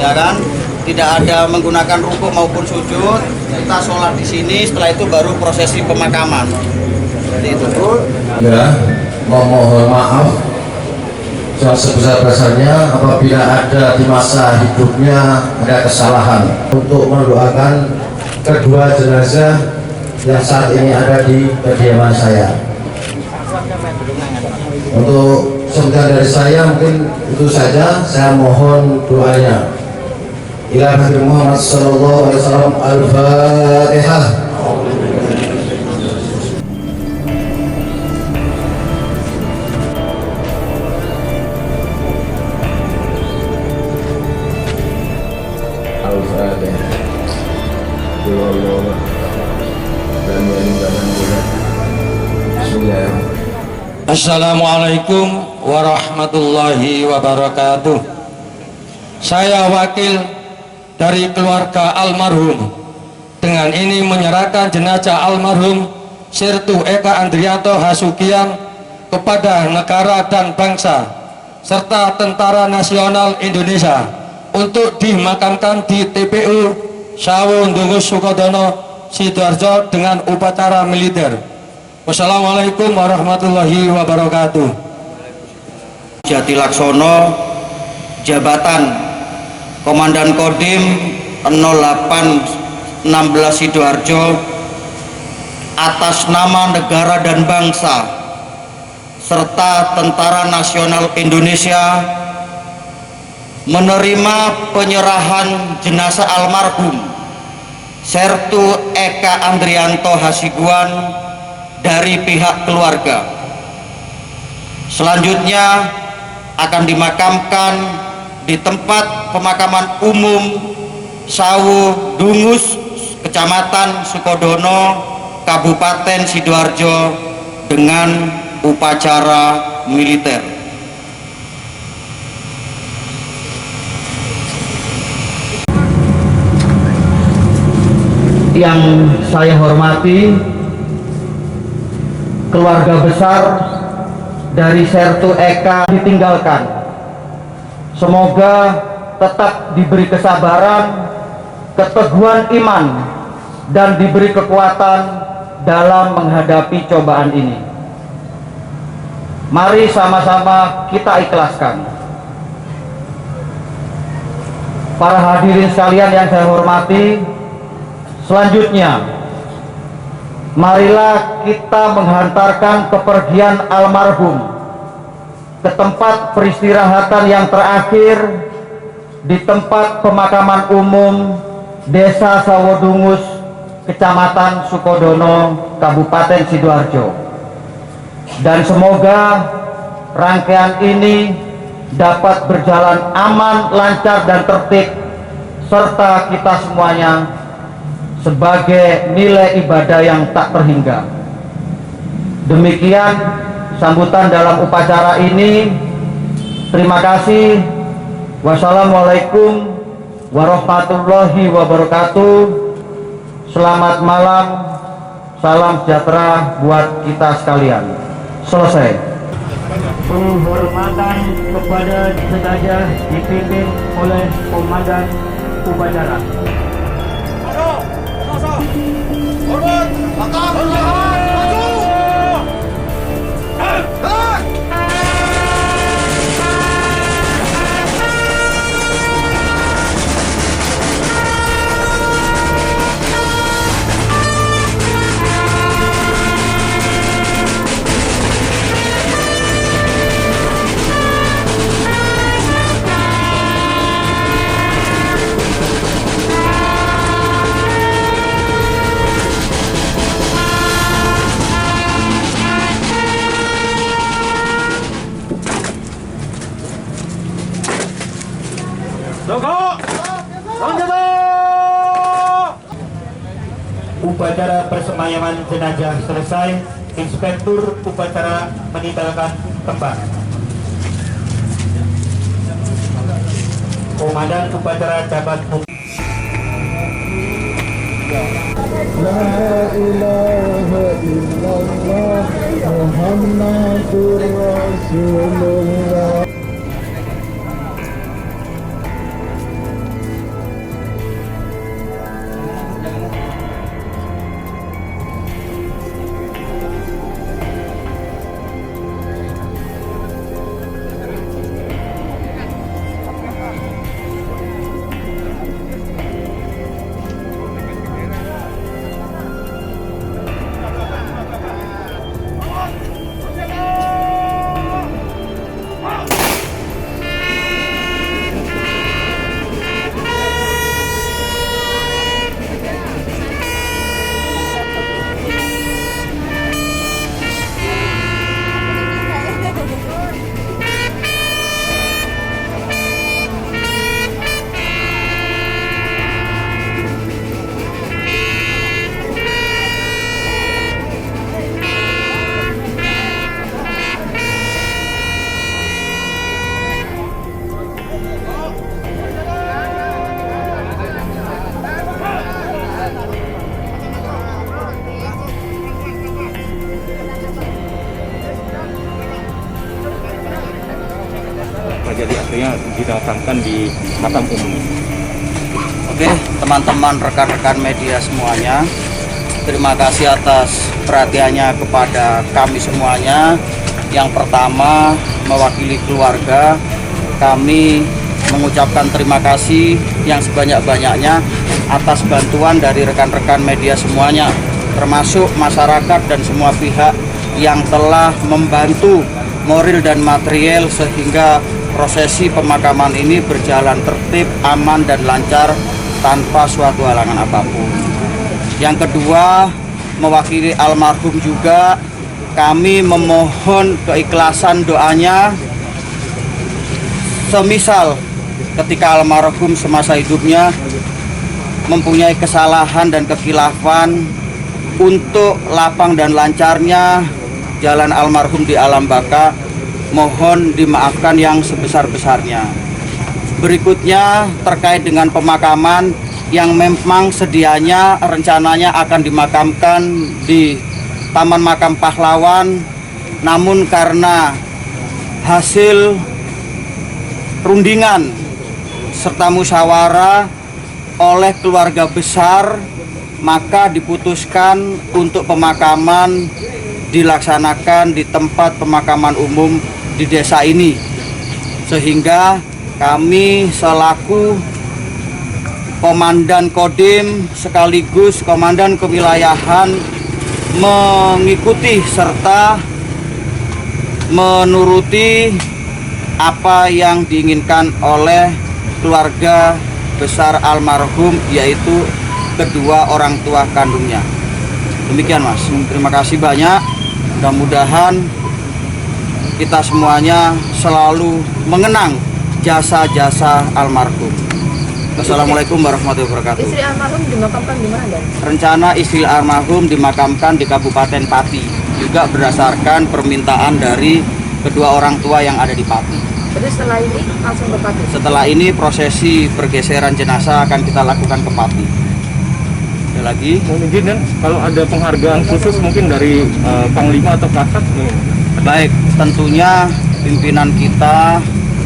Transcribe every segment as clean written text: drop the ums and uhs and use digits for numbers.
ya kan? Tidak ada menggunakan rukuk maupun sujud. Kita sholat di sini, setelah itu baru prosesi pemakaman. Jadi itu. Ya, mohon maaf yang sebesar-besarnya apabila ada di masa hidupnya ada kesalahan, untuk mendoakan kedua jenazah yang saat ini ada di kediaman saya. Untuk sekian dari saya mungkin itu saja. Saya mohon doanya. Ila Nabi Muhammad sallallahu alaihi wasallam. Al-Fatihah. Assalamualaikum warahmatullahi wabarakatuh. Saya wakil dari keluarga almarhum dengan ini menyerahkan jenazah almarhum Sertu Eka Andrianto Hasugian kepada negara dan bangsa serta Tentara Nasional Indonesia untuk dimakamkan di TPU Sawundungus Sukodono Sidoarjo dengan upacara militer. Wassalamualaikum warahmatullahi wabarakatuh. Jatilaksono, jabatan Komandan Kodim 0816 Sidoarjo, atas nama negara dan bangsa serta Tentara Nasional Indonesia menerima penyerahan jenazah almarhum Sertu Eka Andrianto Hasibuan dari pihak keluarga. Selanjutnya akan dimakamkan di tempat pemakaman umum Sawu Dungus, Kecamatan Sukodono, Kabupaten Sidoarjo dengan upacara militer. Yang saya hormati keluarga besar dari Sertu Eka ditinggalkan. Semoga tetap diberi kesabaran, keteguhan iman, dan diberi kekuatan dalam menghadapi cobaan ini. Mari sama-sama kita ikhlaskan. Para hadirin sekalian yang saya hormati, selanjutnya marilah kita menghantarkan kepergian almarhum ke tempat peristirahatan yang terakhir di tempat pemakaman umum Desa Sawodungus, Kecamatan Sukodono, Kabupaten Sidoarjo. Dan semoga rangkaian ini dapat berjalan aman, lancar, dan tertib, serta kita semuanya sebagai nilai ibadah yang tak terhingga. Demikian sambutan dalam upacara ini. Terima kasih. Wassalamualaikum warahmatullahi wabarakatuh. Selamat malam. Salam sejahtera buat kita sekalian. Selesai. Penghormatan kepada jenazah dipimpin oleh Komandan Upacara. Hormat, belakang, maju. Upacara persemayaman jenazah selesai. Inspektur upacara meninggalkan tempat. Komandan upacara dapat La ilaha illallah Muhammadur Rasulullah. jadi akhirnya dimakamkan di makam umum. Oke, teman-teman rekan-rekan media semuanya, terima kasih atas perhatiannya kepada kami semuanya. Yang pertama, mewakili keluarga, kami mengucapkan terima kasih yang sebanyak-banyaknya atas bantuan dari rekan-rekan media semuanya, termasuk masyarakat dan semua pihak yang telah membantu moral dan material sehingga prosesi pemakaman ini berjalan tertib, aman dan lancar tanpa suatu halangan apapun. Yang kedua, mewakili almarhum juga, kami memohon keikhlasan doanya, semisal ketika almarhum semasa hidupnya mempunyai kesalahan dan kekhilafan, untuk lapang dan lancarnya jalan almarhum di alam baka, mohon dimaafkan yang sebesar-besarnya. Berikutnya terkait dengan pemakaman yang memang sedianya rencananya akan dimakamkan di Taman Makam Pahlawan, namun karena hasil rundingan serta musyawarah oleh keluarga besar, maka diputuskan untuk pemakaman dilaksanakan di tempat pemakaman umum di desa ini, sehingga kami selaku Komandan Kodim sekaligus Komandan Kewilayahan mengikuti serta menuruti apa yang diinginkan oleh keluarga besar almarhum, yaitu kedua orang tua kandungnya. Demikian Mas, terima kasih banyak. Mudah-mudahan kita semuanya selalu mengenang jasa-jasa almarhum. Assalamualaikum warahmatullahi wabarakatuh. Istri almarhum dimakamkan di mana, Dan? Rencana istri almarhum dimakamkan di Kabupaten Pati, juga berdasarkan permintaan dari kedua orang tua yang ada di Pati. Jadi setelah ini langsung ke Pati? Setelah ini prosesi pergeseran jenazah akan kita lakukan ke Pati. Ada lagi? Mungkin kan kalau ada penghargaan khusus mungkin dari Panglima atau Kasat. Baik, tentunya pimpinan kita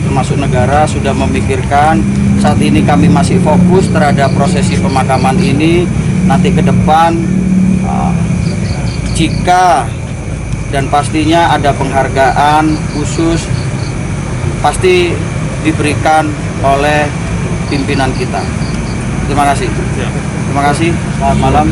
termasuk negara sudah memikirkan. Saat ini kami masih fokus terhadap prosesi pemakaman ini. Nanti ke depan jika dan pastinya ada penghargaan khusus pasti diberikan oleh pimpinan kita. Terima kasih. Terima kasih. Selamat malam.